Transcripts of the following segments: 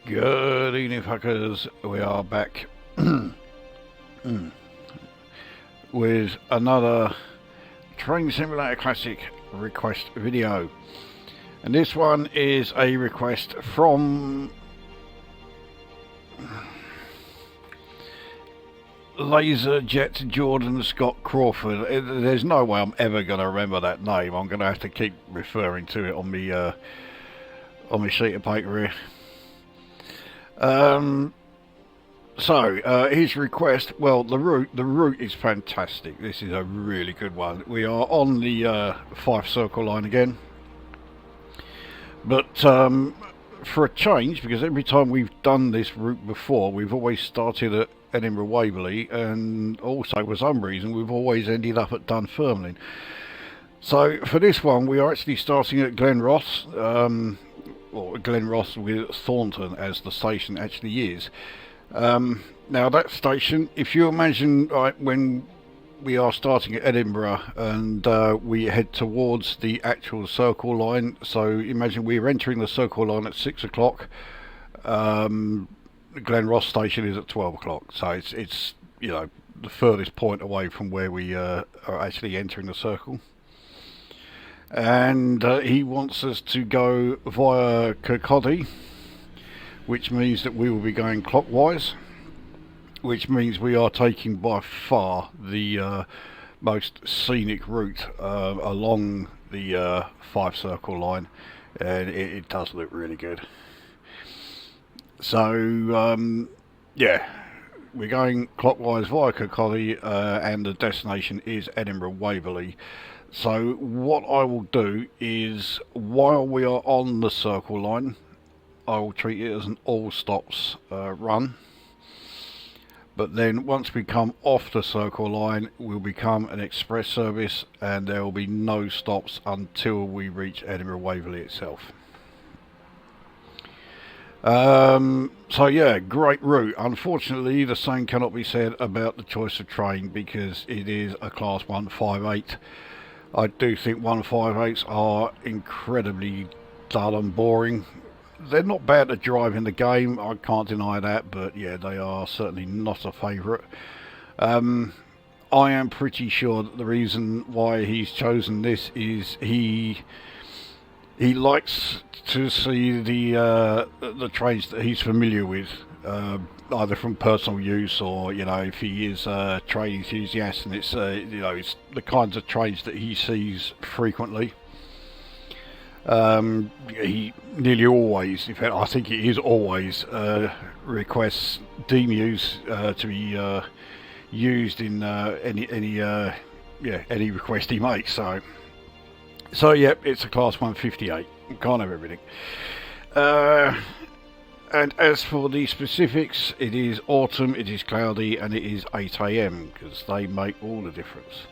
Good evening, fuckers. We are back with another Train Simulator Classic request video, and this one is a request from LaserJetJordanScottCrawford. There's no way I'm ever going to remember that name. I'm going to have to keep referring to it on my sheet of paper here. His request, well, the route is fantastic. This is a really good one. We are on the Fife Circle Line again, but for a change, because every time we've done this route before, we've always started at Edinburgh Waverley, and also for some reason we've always ended up at Dunfermline. So for this one, we are actually starting at Glenrothes. Or Glenrothes with Thornton as the station actually is. Now that station, if you imagine when we are starting at Edinburgh and we head towards the actual Circle Line, so imagine we're entering the Circle Line at 6 o'clock, Glenrothes station is at 12 o'clock, so it's you know, the furthest point away from where we are actually entering the circle. And he wants us to go via Kirkcaldy, which means that we will be going clockwise, which means we are taking by far the most scenic route along the Fife Circle Line, and it does look really good. So yeah, we're going clockwise via Kirkcaldy, and the destination is Edinburgh Waverley. So what I will do is, while we are on the Circle Line, I will treat it as an all stops run. But then once we come off the Circle Line, we'll become an express service, and there will be no stops until we reach Edinburgh Waverley itself. So yeah, great route. Unfortunately, the same cannot be said about the choice of train, because it is a Class 158. I do think 158s are incredibly dull and boring. They're not bad to drive in the game, I can't deny that, but yeah, they are certainly not a favourite. I am pretty sure that the reason why he's chosen this is he likes to see the trains that he's familiar with, either from personal use, or you know, if he is a train enthusiast, and it's you know, it's the kinds of trains that he sees frequently. He nearly always, in fact I think it is always, requests DMUs to be used in any request he makes. So yeah, it's a Class 158. Can't have everything. And as for the specifics, it is autumn, it is cloudy, and it is 8 AM, because they make all the difference.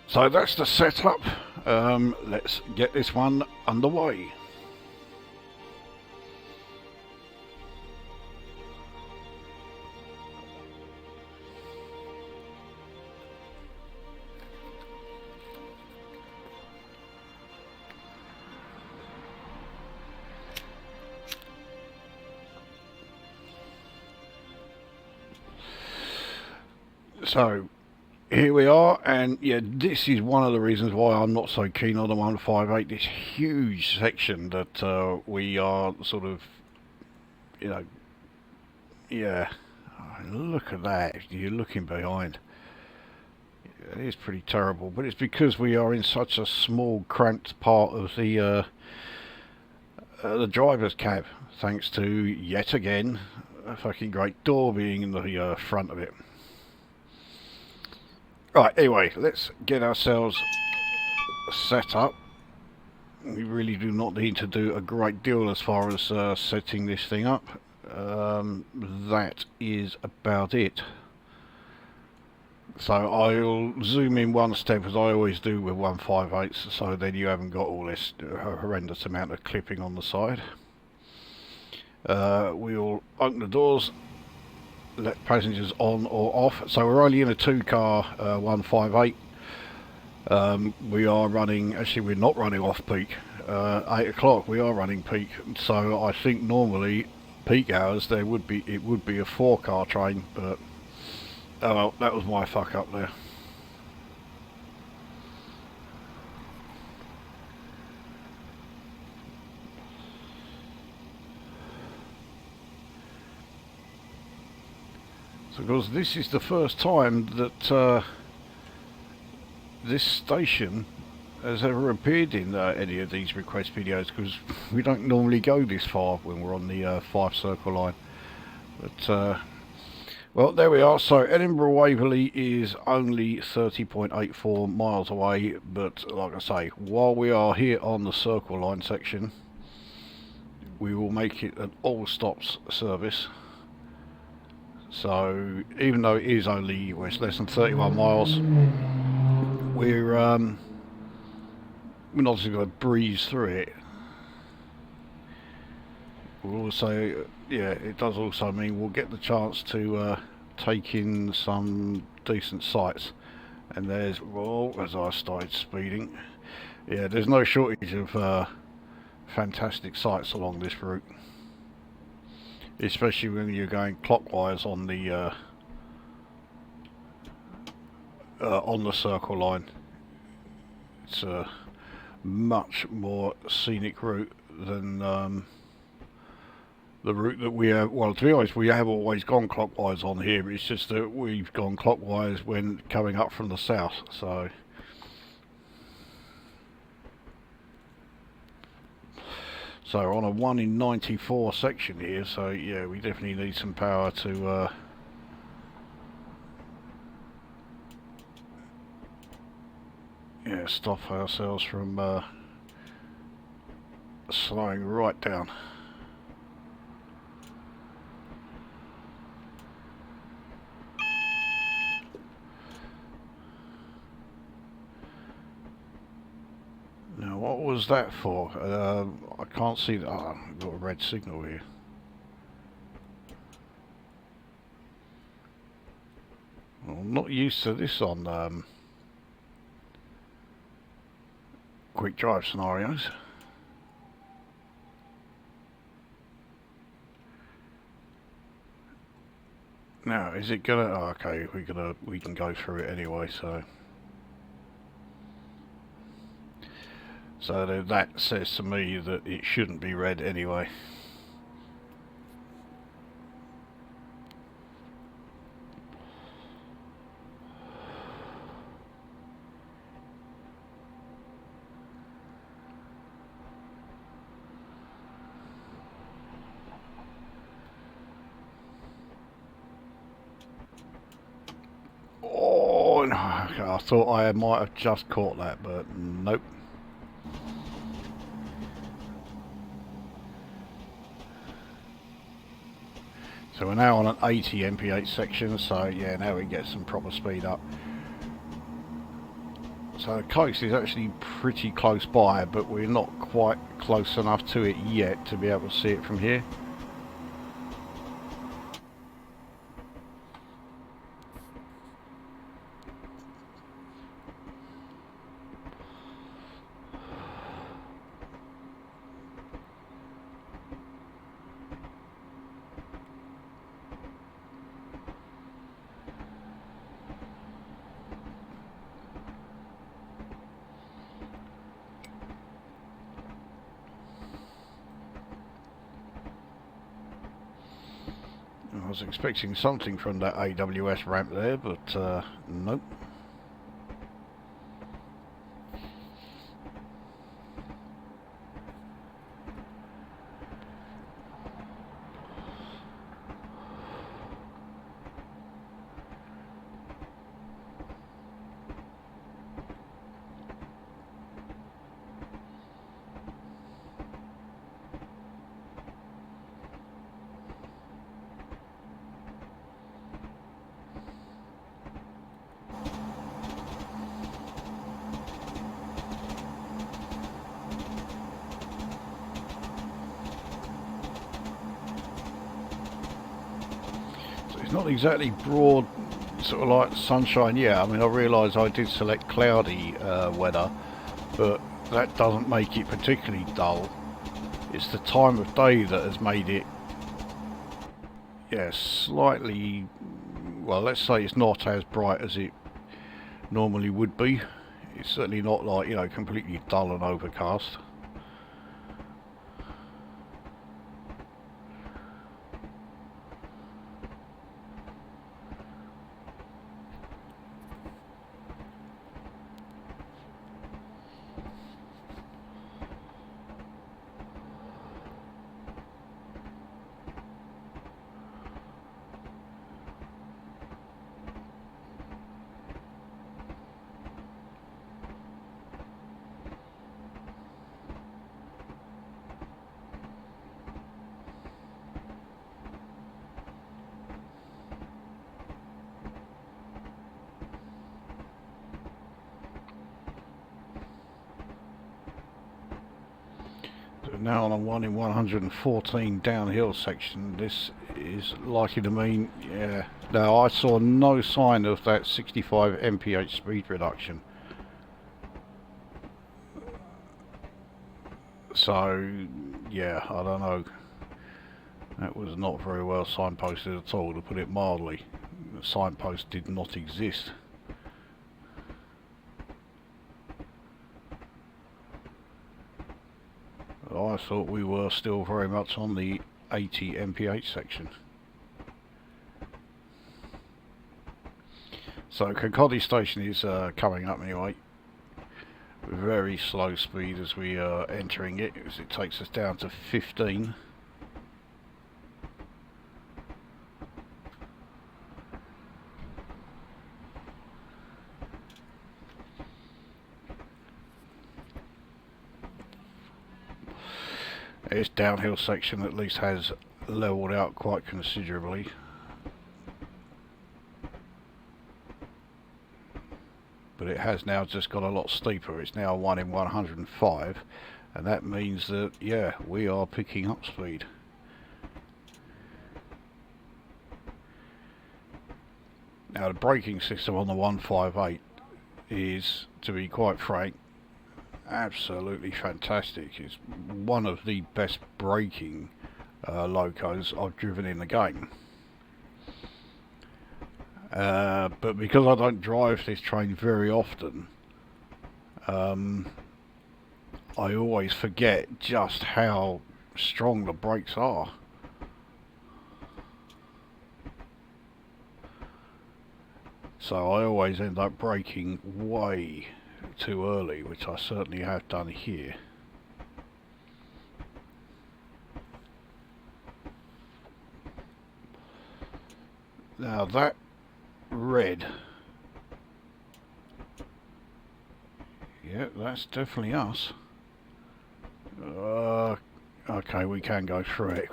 So that's the setup. Let's get this one underway. So here we are, and yeah, this is one of the reasons why I'm not so keen on the 158. This huge section that we are sort of, you know, yeah, look at that. You're looking behind, it is pretty terrible, but it's because we are in such a small, cramped part of the driver's cab, thanks to, yet again, a fucking great door being in the front of it. Right, anyway, let's get ourselves set up. We really do not need to do a great deal as far as setting this thing up. That is about it. So I'll zoom in one step, as I always do with 158s, so then you haven't got all this horrendous amount of clipping on the side. We'll open the doors, let passengers on or off. So we're only in a 2-car 158. We are running, actually we're not running off peak. 8 o'clock we are running peak, so I think normally peak hours it would be a 4-car train, but oh well, that was my fuck up there. So because this is the first time that this station has ever appeared in any of these request videos, because we don't normally go this far when we're on the Fife Circle Line. But well, there we are. So Edinburgh Waverley is only 30.84 miles away, but like I say, while we are here on the Circle Line section, we will make it an all stops service. So even though it is only, well, it's less than 31 miles, we're obviously going to breeze through it. We'll also, yeah, it does also mean we'll get the chance to take in some decent sights. And there's, well, as I started speeding, yeah, there's no shortage of fantastic sights along this route, especially when you're going clockwise on the Circle Line. It's a much more scenic route than the route that we have. Well, to be honest, we have always gone clockwise on here. It's just that we've gone clockwise when coming up from the south. So on a 1 in 94 section here. So yeah, we definitely need some power to yeah, stop ourselves from slowing right down. Now, what was that for? I can't see that. Oh, I've got a red signal here. Well, I'm not used to this on quick drive scenarios. Now, is it gonna? Oh, okay, we can go through it anyway. So that says to me that it shouldn't be red anyway. Oh, no, I thought I might have just caught that, but nope. So we're now on an 80 mph section, so yeah, now we get some proper speed up. So the coast is actually pretty close by, but we're not quite close enough to it yet to be able to see it from here. I was expecting something from that AWS ramp there, but nope. Not exactly broad sort of like sunshine. Yeah, I mean, I realise I did select cloudy weather, but that doesn't make it particularly dull. It's the time of day that has made it, yeah, slightly, well, let's say it's not as bright as it normally would be. It's certainly not like, you know, completely dull and overcast. Now on a 1 in 114 downhill section, this is likely to mean, yeah. Now I saw no sign of that 65 mph speed reduction. So, yeah, I don't know. That was not very well signposted at all, to put it mildly. The signpost did not exist. I thought we were still very much on the 80 mph section. So Kirkcaldy station is coming up anyway. Very slow speed as we are entering it, as it takes us down to 15. This downhill section at least has levelled out quite considerably. But it has now just got a lot steeper. It's now 1 in 105, and that means that, yeah, we are picking up speed. Now the braking system on the 158 is, to be quite frank, absolutely fantastic. It's one of the best braking locos I've driven in the game. But because I don't drive this train very often, I always forget just how strong the brakes are. So I always end up braking way too early, which I certainly have done here. Now that red, yeah, that's definitely us. Okay, we can go through it.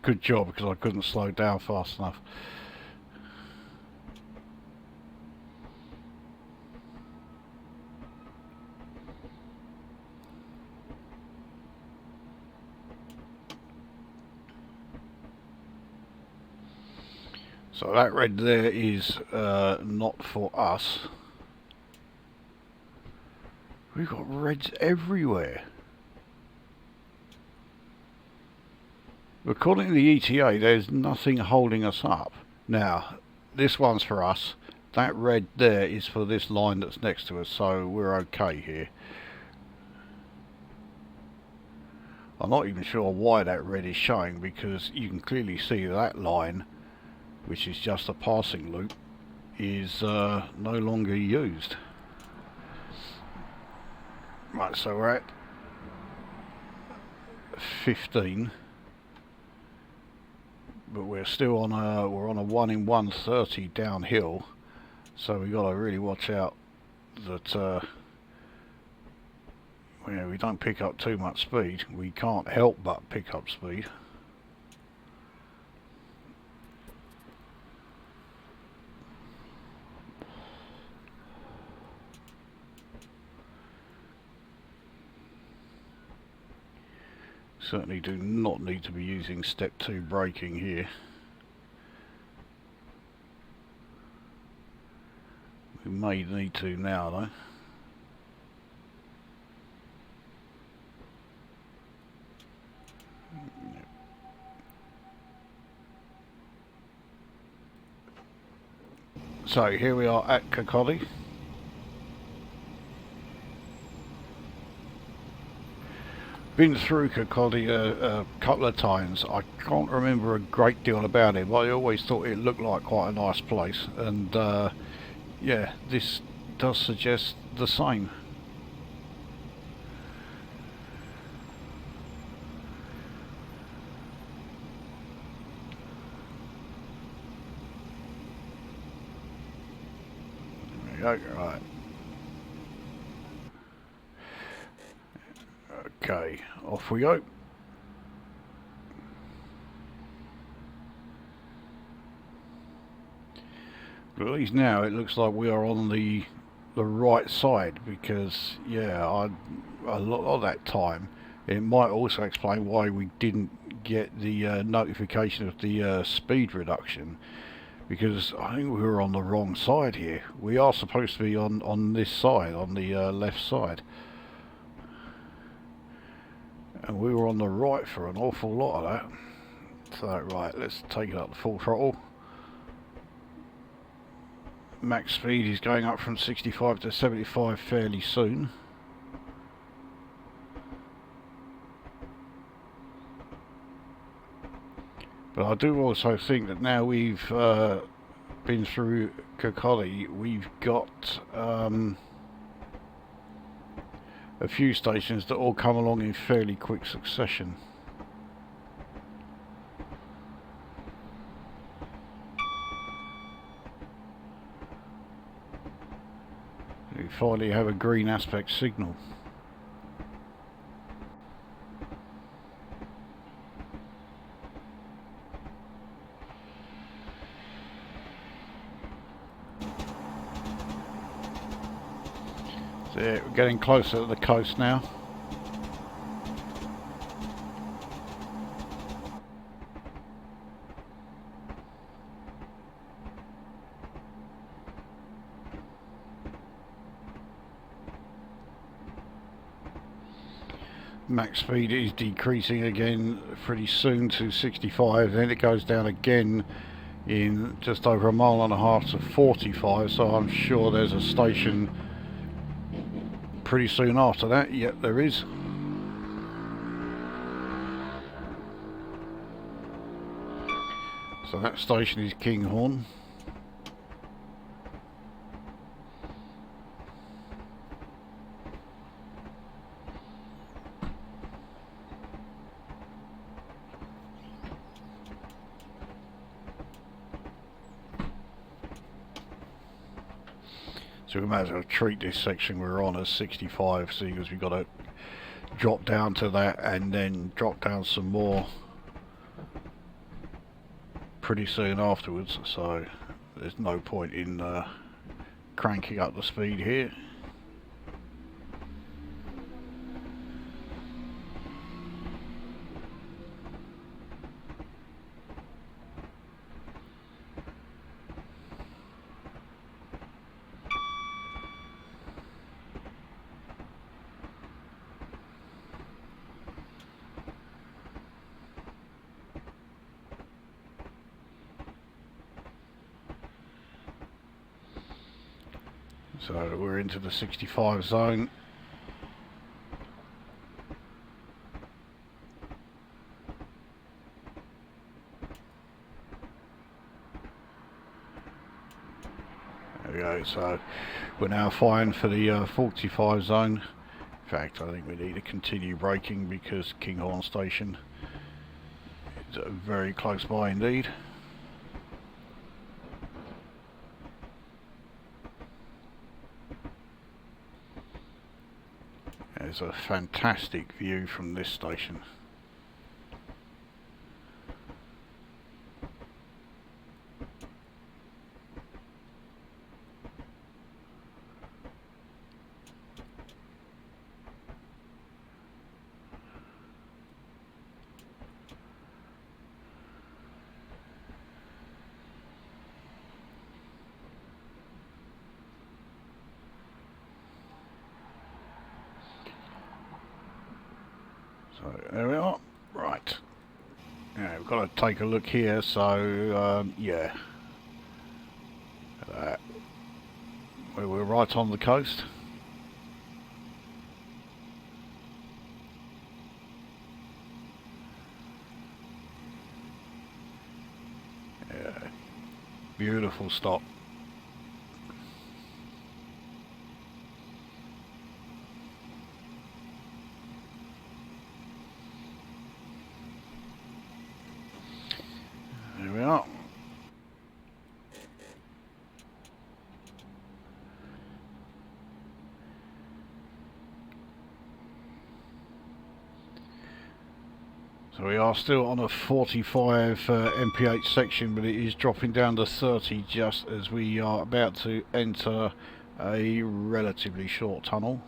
Good job, because I couldn't slow down fast enough. So that red there is not for us. We've got reds everywhere. According to the ETA, there's nothing holding us up. Now, this one's for us. That red there is for this line that's next to us, so we're okay here. I'm not even sure why that red is showing, because you can clearly see that line, which is just a passing loop, is no longer used. Right, so we're at 15, but we're still on a 1 in 130 downhill, so we got to really watch out that we don't pick up too much speed. We can't help but pick up speed. Certainly do not need to be using step 2 braking here. We may need to now though. So here we are at Kirkcaldy. Been through Kirkcaldy a couple of times. I can't remember a great deal about it, but I always thought it looked like quite a nice place, and yeah, this does suggest the same. There we go, right. Okay, off we go. But at least now it looks like we are on the right side, because yeah, a lot of that time it might also explain why we didn't get the notification of the speed reduction, because I think we were on the wrong side here. We are supposed to be on this side, on the left side. And we were on the right for an awful lot of that. So right, let's take it up to full throttle. Max speed is going up from 65 to 75 fairly soon. But I do also think that now we've been through Kirkcaldy, we've got a few stations that all come along in fairly quick succession. We finally have a green aspect signal. So we're getting closer to the coast now. Max speed is decreasing again pretty soon to 65, then it goes down again in just over a mile and a half to 45, so I'm sure there's a station pretty soon after that. Yep, there is. So that station is Kinghorn. So we might as well treat this section we're on as 65, seeing as we've got to drop down to that and then drop down some more pretty soon afterwards, so there's no point in cranking up the speed here. So we're into the 65 zone. There we go, so we're now fine for the 45 zone. In fact, I think we need to continue braking because Kinghorn Station is very close by indeed. There's a fantastic view from this station. So there we are. Right. Yeah, we've got to take a look here. So yeah, where we're right on the coast. Yeah, beautiful stop. There we are. So we are still on a 45 mph section, but it is dropping down to 30 just as we are about to enter a relatively short tunnel.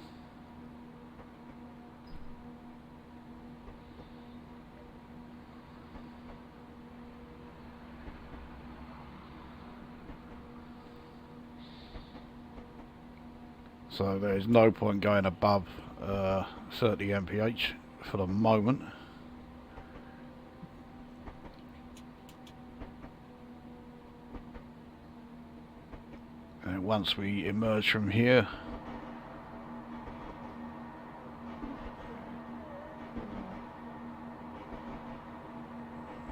So there's no point going above 30 mph for the moment. And once we emerge from here,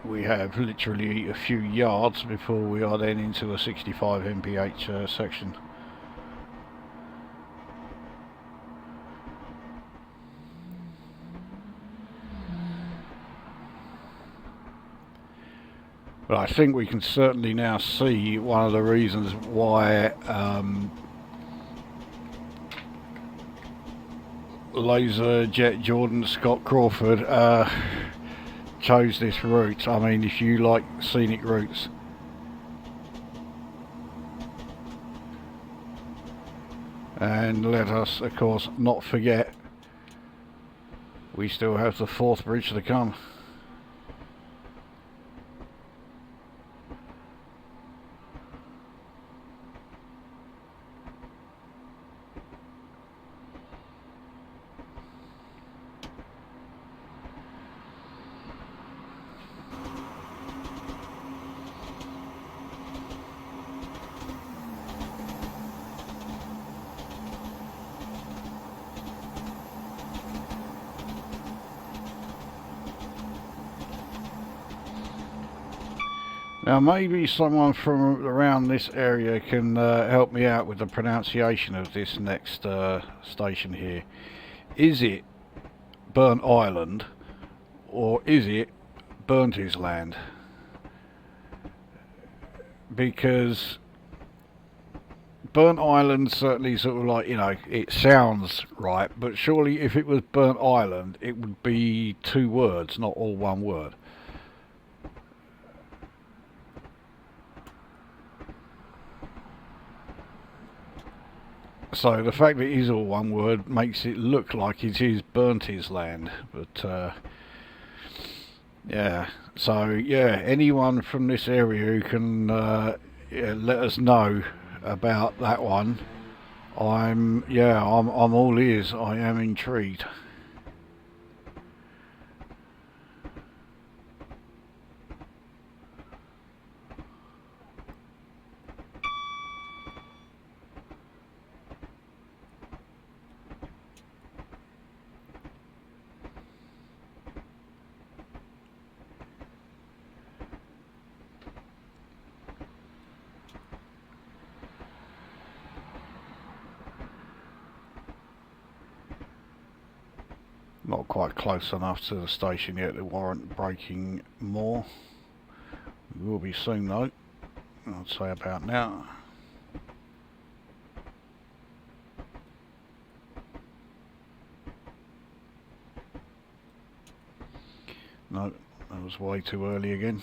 we have literally a few yards before we are then into a 65 mph section. But I think we can certainly now see one of the reasons why LaserJetJordanScottCrawford chose this route. I mean, if you like scenic routes, and let us of course not forget we still have the fourth bridge to come. Now maybe someone from around this area can help me out with the pronunciation of this next station here. Is it Burnt Island or is it Burntisland? Because Burnt Island certainly sort of like, you know, it sounds right, but surely if it was Burnt Island it would be two words, not all one word. So the fact that it is all one word makes it look like it is Burntisland, but yeah. So yeah, anyone from this area who can yeah, let us know about that one, I'm all ears. I am intrigued. Not quite close enough to the station yet to warrant braking more. We will be soon though, I'd say about now. No, that was way too early again.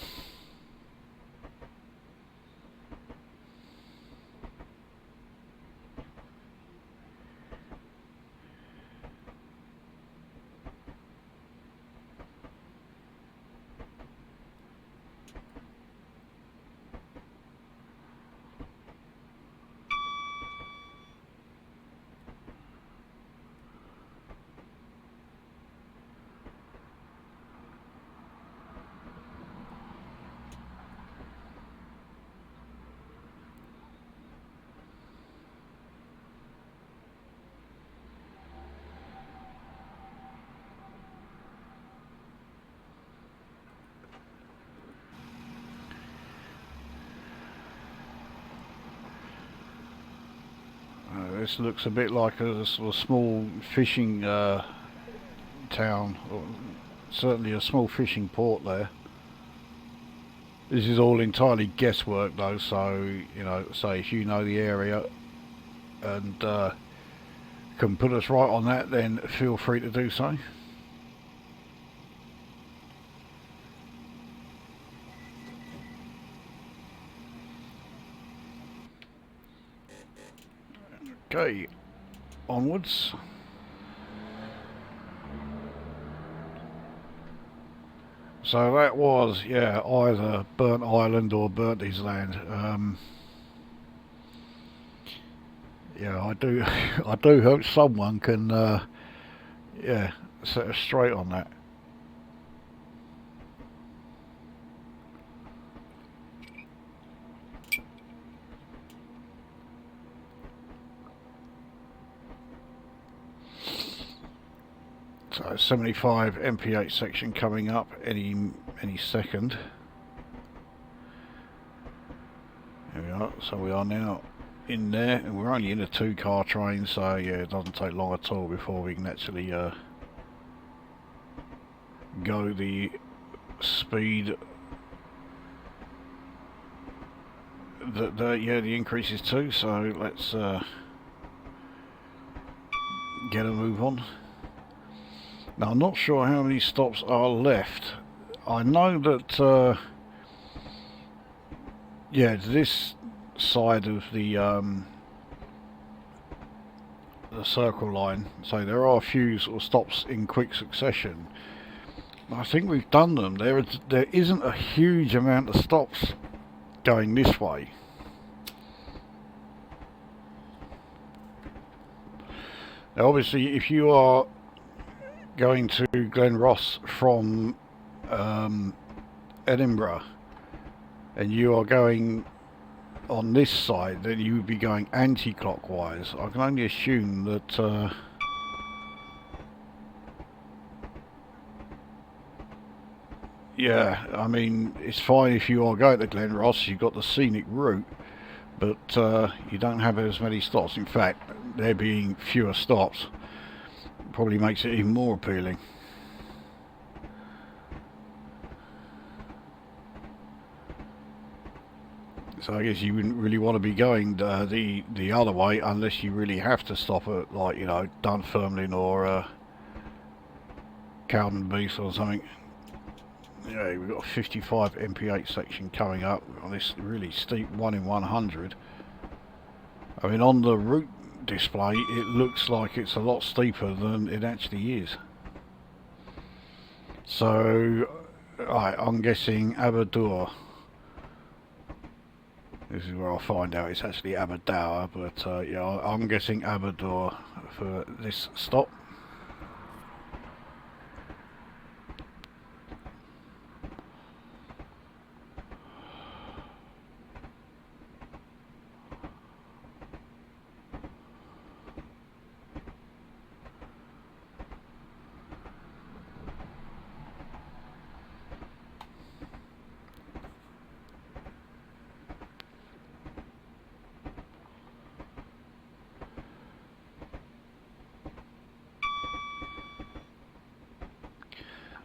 this looks a bit like a sort of small fishing town, or certainly a small fishing port there. This is all entirely guesswork though, so you know, say if you know the area and can put us right on that, then feel free to do so. Okay, onwards. So that was, yeah, either Burnt Island or Burnt Land. Yeah, I do, I do hope someone can, yeah, set us straight on that. So 75 MPH section coming up any second. There we are. So we are now in there, and we're only in a 2-car train, so yeah, it doesn't take long at all before we can actually go the speed that yeah, the increase is too. So let's get a move on. Now I'm not sure how many stops are left. I know that yeah, this side of the circle line, so there are a few sort of stops in quick succession. I think we've done them. There isn't a huge amount of stops going this way. Now obviously if you are going to Glenrothes from Edinburgh and you are going on this side, then you would be going anti-clockwise. I can only assume that yeah, I mean, it's fine if you are going to Glenrothes, you've got the scenic route, but you don't have as many stops. In fact, there being fewer stops probably makes it even more appealing. So I guess you wouldn't really want to be going the other way unless you really have to stop at, like, you know, Dunfermline or Cowdenbeath or something. Yeah, we've got a 55 MPH section coming up on this really steep 1 in 100. I mean, on the route display it looks like it's a lot steeper than it actually is. So I'm guessing Aberdour. This is where I'll find out it's actually Aberdour, but yeah, I'm guessing Aberdour for this stop.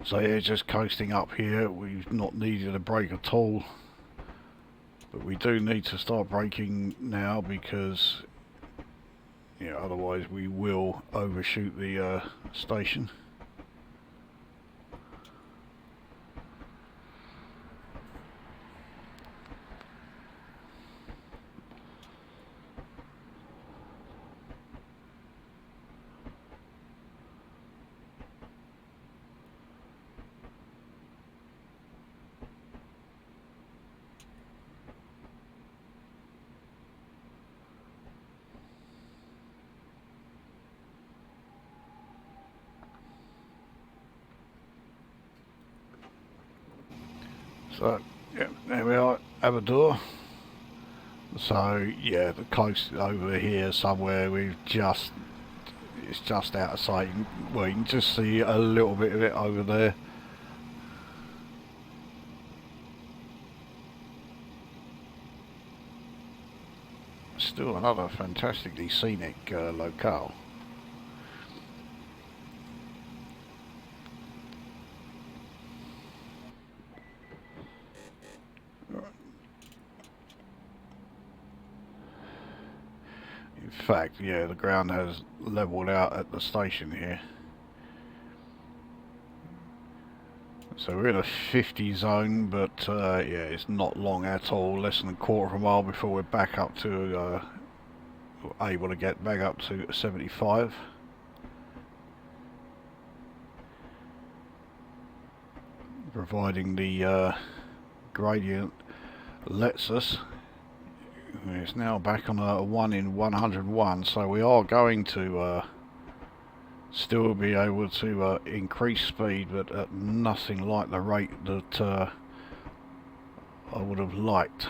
So yeah, just coasting up here. We've not needed a brake at all, but we do need to start braking now because, yeah, otherwise we will overshoot the station. So, yeah, there we are, Aberdour. So, yeah, the coast over here somewhere, it's just out of sight. Well, you can just see a little bit of it over there. Still another fantastically scenic locale. In fact, yeah, the ground has levelled out at the station here. So we're in a 50 zone, but yeah, it's not long at all, less than a quarter of a mile before we're back up to, able to get back up to 75. Providing the gradient lets us. It's now back on a 1 in 101, so we are going to still be able to increase speed, but at nothing like the rate that I would have liked.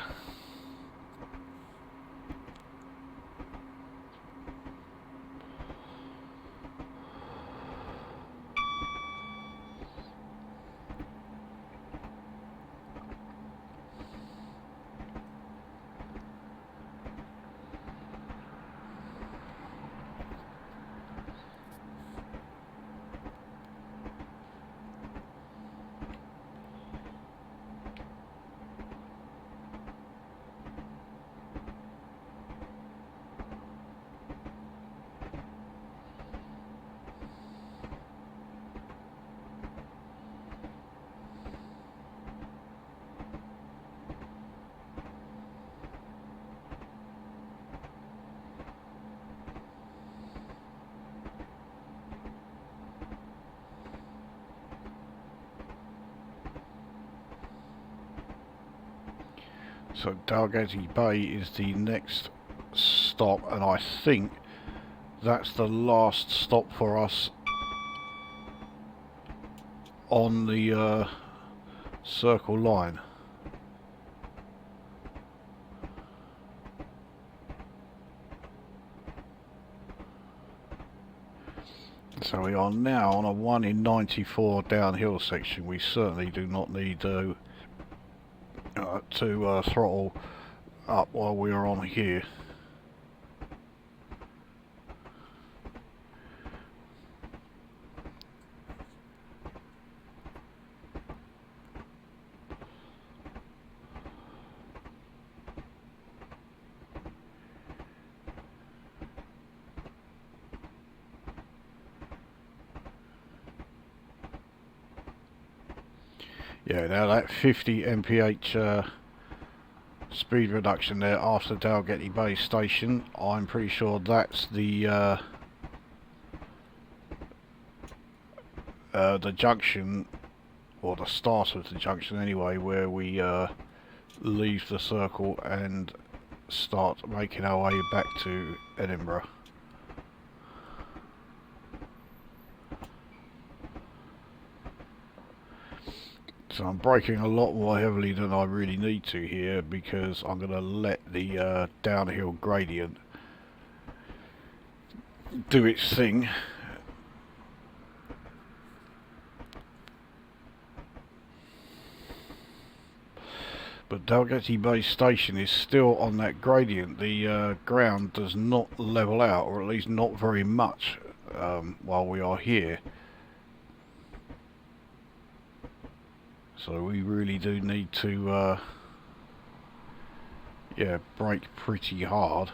So Dalgety Bay is the next stop, and I think that's the last stop for us on the Circle Line. So we are now on a 1 in 94 downhill section. We certainly do not need to throttle up while we are on here. Yeah, now that 50 mph speed reduction there after Dalgety Bay station, I'm pretty sure that's the junction, or the start of the junction anyway, where we leave the circle and start making our way back to Edinburgh. So I'm braking a lot more heavily than I really need to here, because I'm going to let the downhill gradient do its thing. But Dalgety Bay station is still on that gradient. The ground does not level out, or at least not very much, while we are here. So we really do need to yeah, brake pretty hard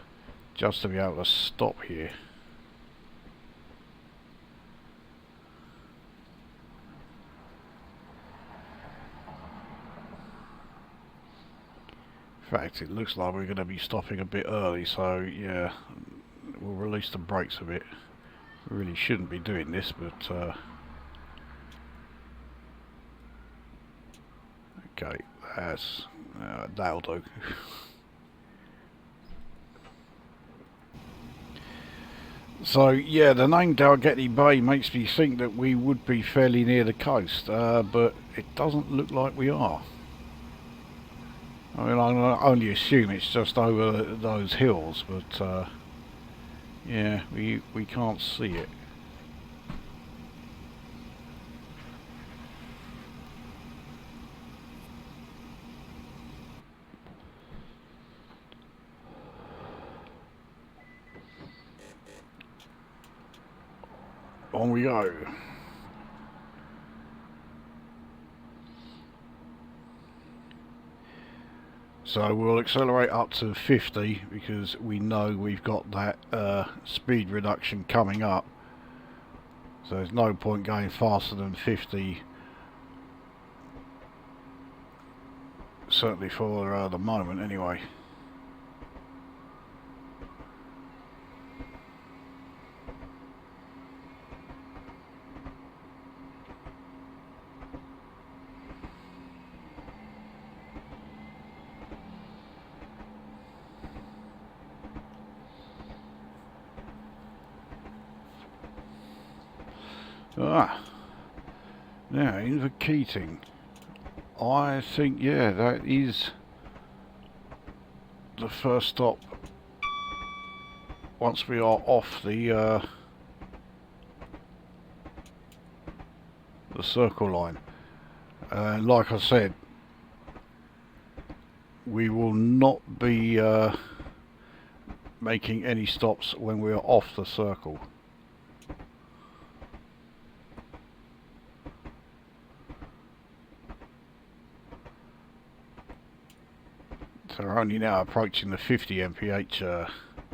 just to be able to stop here. In fact, it looks like we're going to be stopping a bit early, so yeah, we'll release the brakes a bit. We really shouldn't be doing this, but okay, that'll do. So yeah, the name Dalgety Bay makes me think that we would be fairly near the coast, but it doesn't look like we are. I mean, I only assume it's just over those hills, but yeah, we can't see it. on we go. So we'll accelerate up to 50 because we know we've got that speed reduction coming up. So there's no point going faster than 50. Certainly for the moment anyway. Now invocating. I think, yeah, that is the first stop once we are off the circle line. Like I said, we will not be making any stops when we are off the circle. So we're only now approaching the 50 mph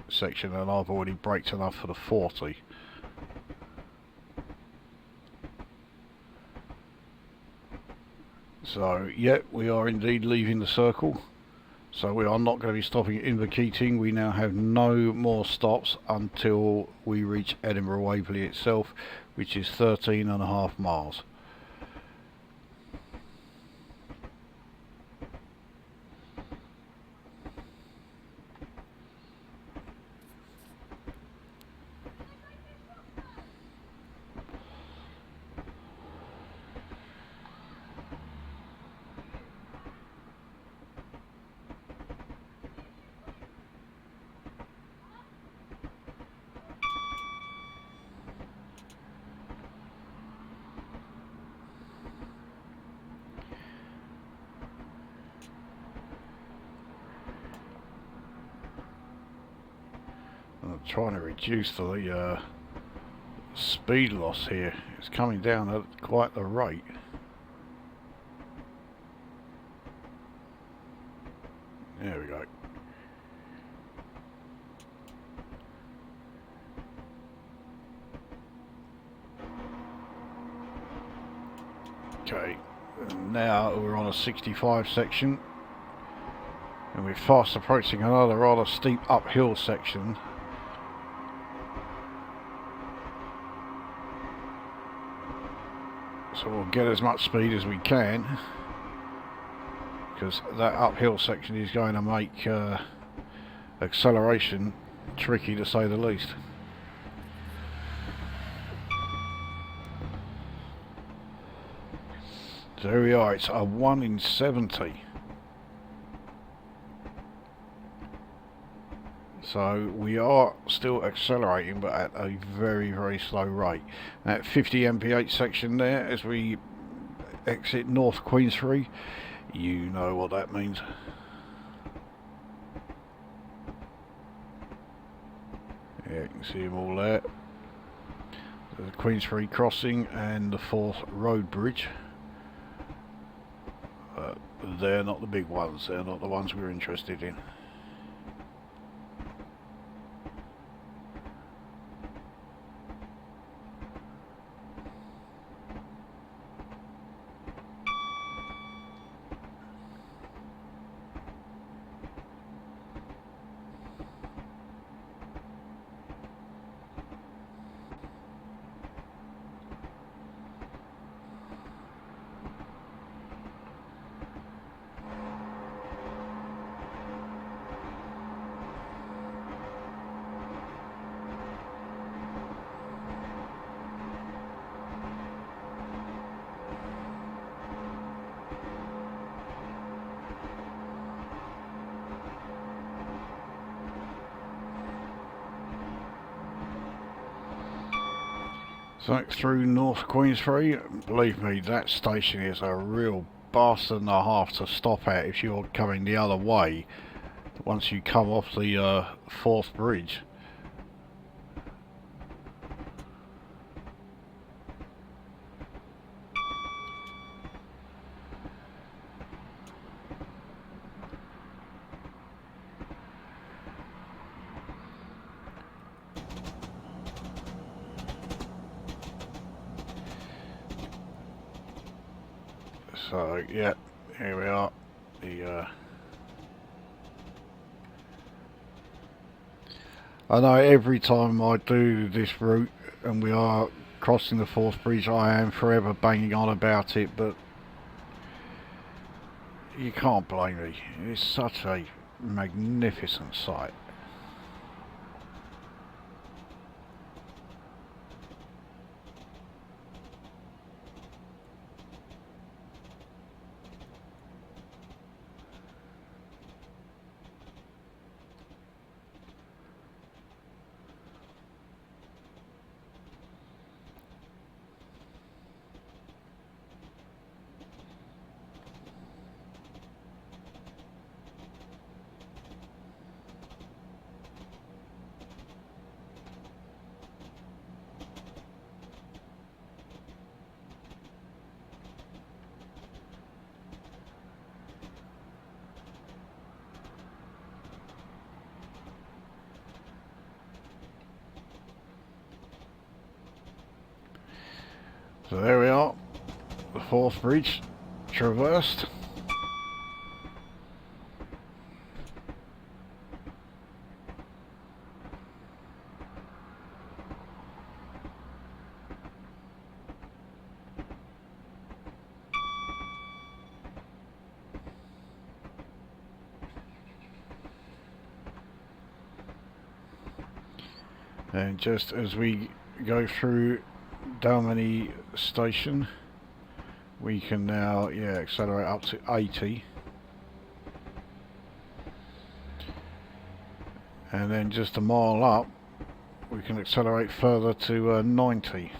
section, and I've already braked enough for the 40. So, yeah, we are indeed leaving the circle. So we are not going to be stopping at Inverkeithing. We now have no more stops until we reach Edinburgh Waverley itself, which is 13.5 miles. I'm trying to reduce the speed loss here. It's coming down at quite the rate. There we go. Okay, and now we're on a 65 section, and we're fast approaching another rather steep uphill section. So we'll get as much speed as we can, because that uphill section is going to make acceleration tricky, to say the least. So here we are, it's a 1 in 70. So we are still accelerating, but at a very, very slow rate. That 50 mph section there, as we exit North Queensferry, you know what that means. Yeah, you can see them all there. There's the Queensferry crossing and the Forth Road Bridge. They're not the big ones, they're not the ones we're interested in. So through North Queensferry, believe me, that station is a real bastard and a half to stop at if you're coming the other way once you come off the Forth Bridge. So yeah, here we are. I know every time I do this route and we are crossing the Forth Bridge, I am forever banging on about it, but you can't blame me. It's such a magnificent sight. So there we are, the Forth Bridge traversed. And just as we go through Dalmany station, we can now accelerate up to 80, and then just a mile up we can accelerate further to 90.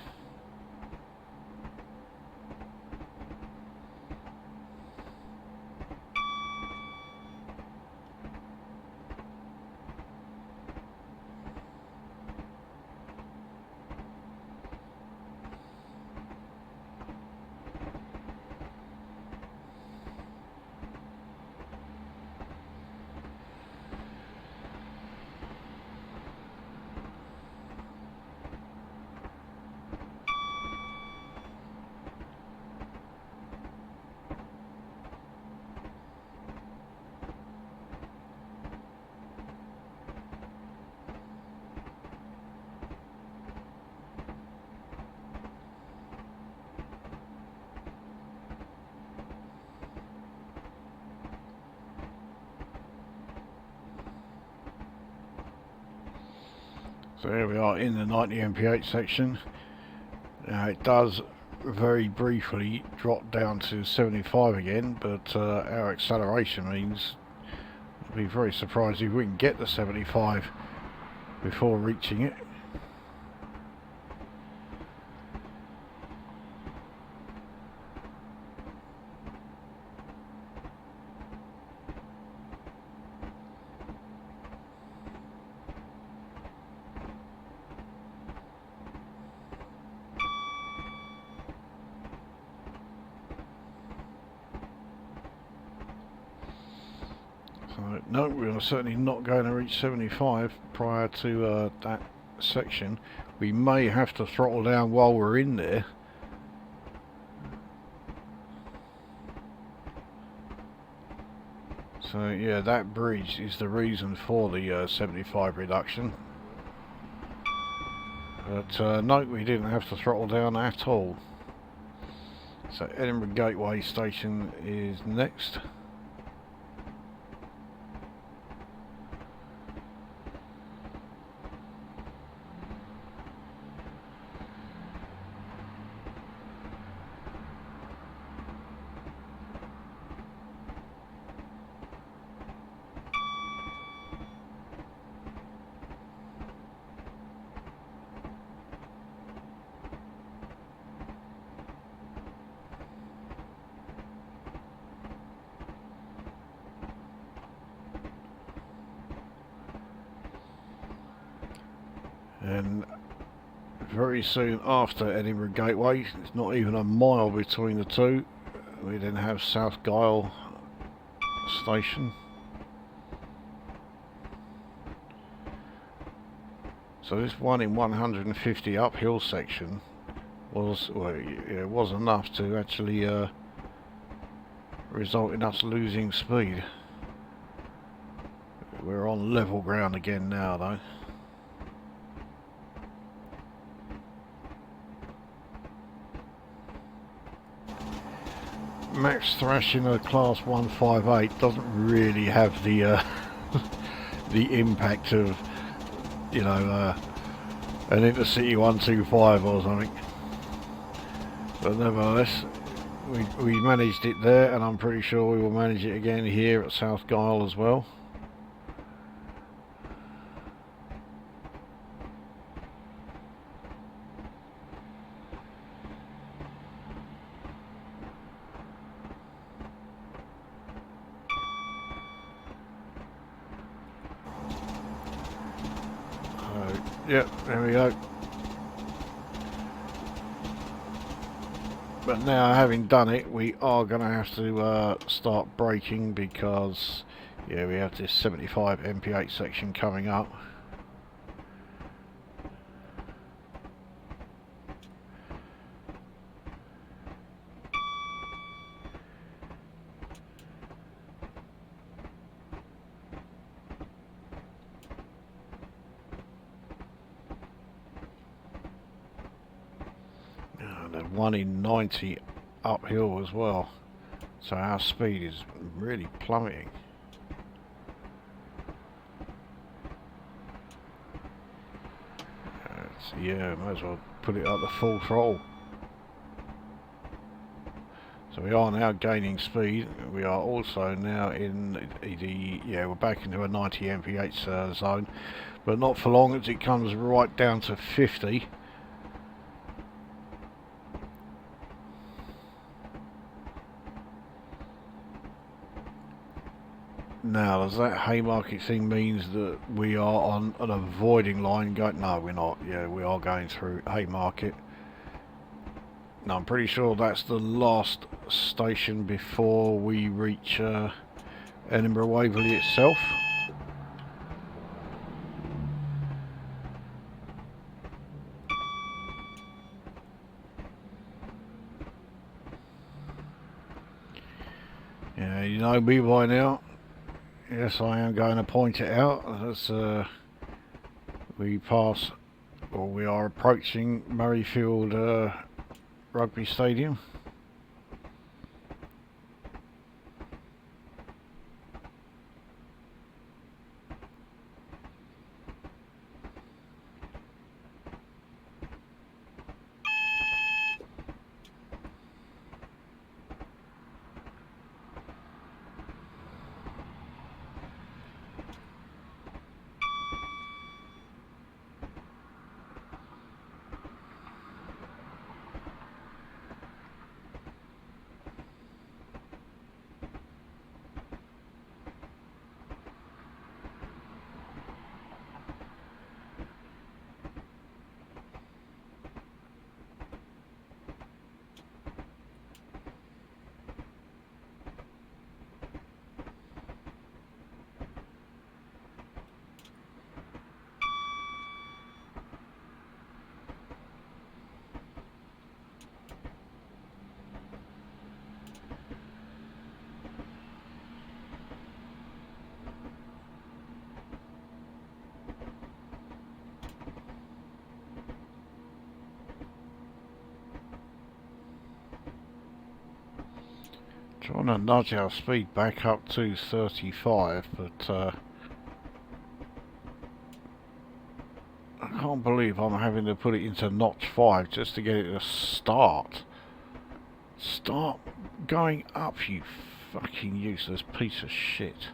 So here we are in the 90 mph section. Now it does very briefly drop down to 75 again, but our acceleration means I'd be very surprised if we can get to 75 before reaching it. So, no, we are certainly not going to reach 75 prior to that section. We may have to throttle down while we're in there. So yeah, that bridge is the reason for the 75 reduction. But no, we didn't have to throttle down at all. So Edinburgh Gateway station is next. And very soon after Edinburgh Gateway, it's not even a mile between the two, we then have South Gyle station. So this 1 in 150 uphill section was, well, it was enough to actually result in us losing speed. We're on level ground again now though. Max thrash in a class 158 doesn't really have the the impact of, you know, an intercity 125 or something. But nevertheless, we managed it there, and I'm pretty sure we will manage it again here at South Gyle as well. Yep, there we go. But now, having done it, we are going to have to start braking because, yeah, we have this 75 MP8 section coming up. And a 1 in 90 uphill as well, so our speed is really plummeting. Yeah, might as well put it up to full throttle. So we are now gaining speed. We are also now in the, yeah, we're back into a 90 mph zone, but not for long as it comes right down to 50. Now, does that Haymarket thing means that we are on an avoiding line going? No, we're not. Yeah, we are going through Haymarket. Now, I'm pretty sure that's the last station before we reach Edinburgh Waverley itself. Yeah, you know me by now. Yes, I am going to point it out as we pass, or we are approaching Murrayfield Rugby Stadium. Trying to nudge our speed back up to 35, but I can't believe I'm having to put it into notch 5 just to get it to start. Start going up, you fucking useless piece of shit.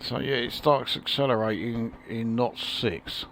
So yeah, it starts accelerating in notch 6.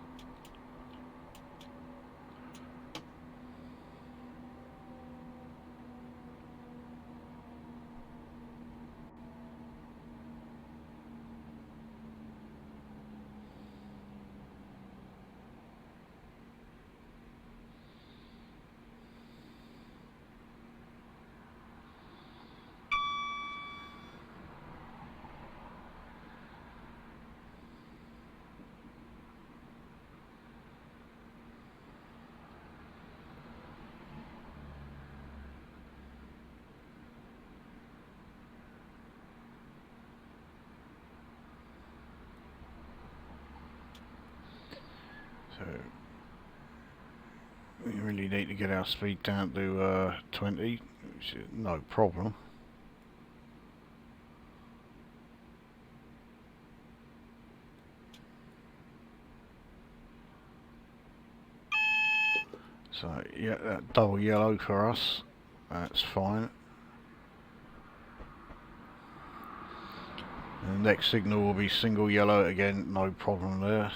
So we really need to get our speed down to 20, which is no problem. So yeah, that double yellow for us, that's fine. And the next signal will be single yellow again, no problem there.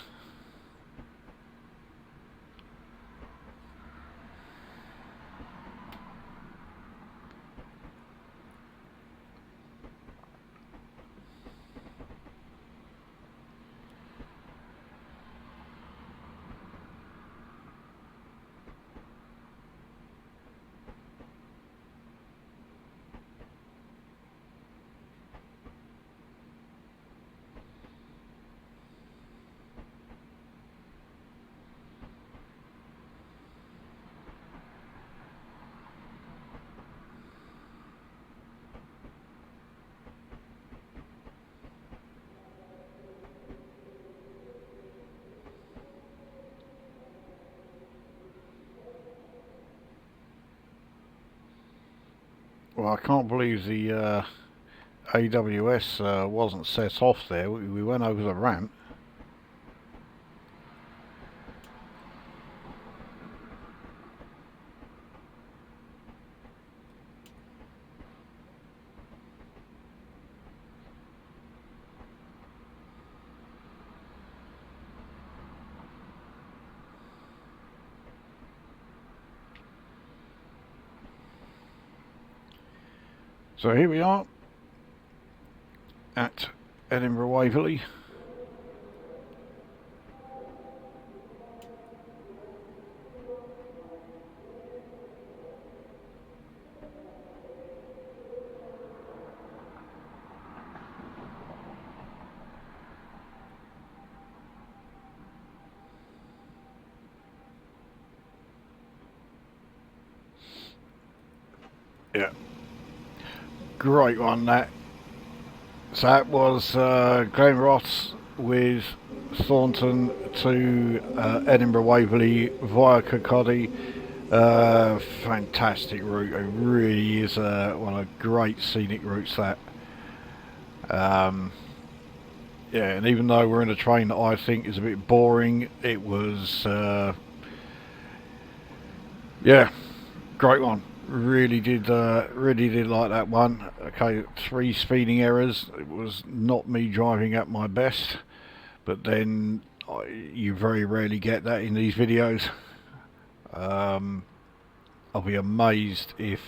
Well, I can't believe the AWS wasn't set off there. We went over the ramp. So here we are at Edinburgh Waverley. Yeah, great one that. So that was Glenrothes with Thornton to Edinburgh Waverley via Kirkcaldy. Fantastic route. It really is one of the great scenic routes that. Yeah, and even though we're in a train that I think is a bit boring, it was yeah, great one. Really did like that one. Okay, 3 speeding errors. It was not me driving at my best, but then you very rarely get that in these videos. I'll be amazed if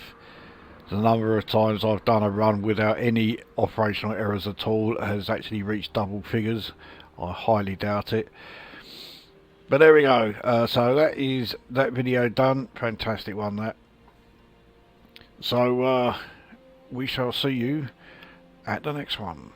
the number of times I've done a run without any operational errors at all has actually reached double figures. I highly doubt it. But there we go. So that is that video done. Fantastic one that. So we shall see you at the next one.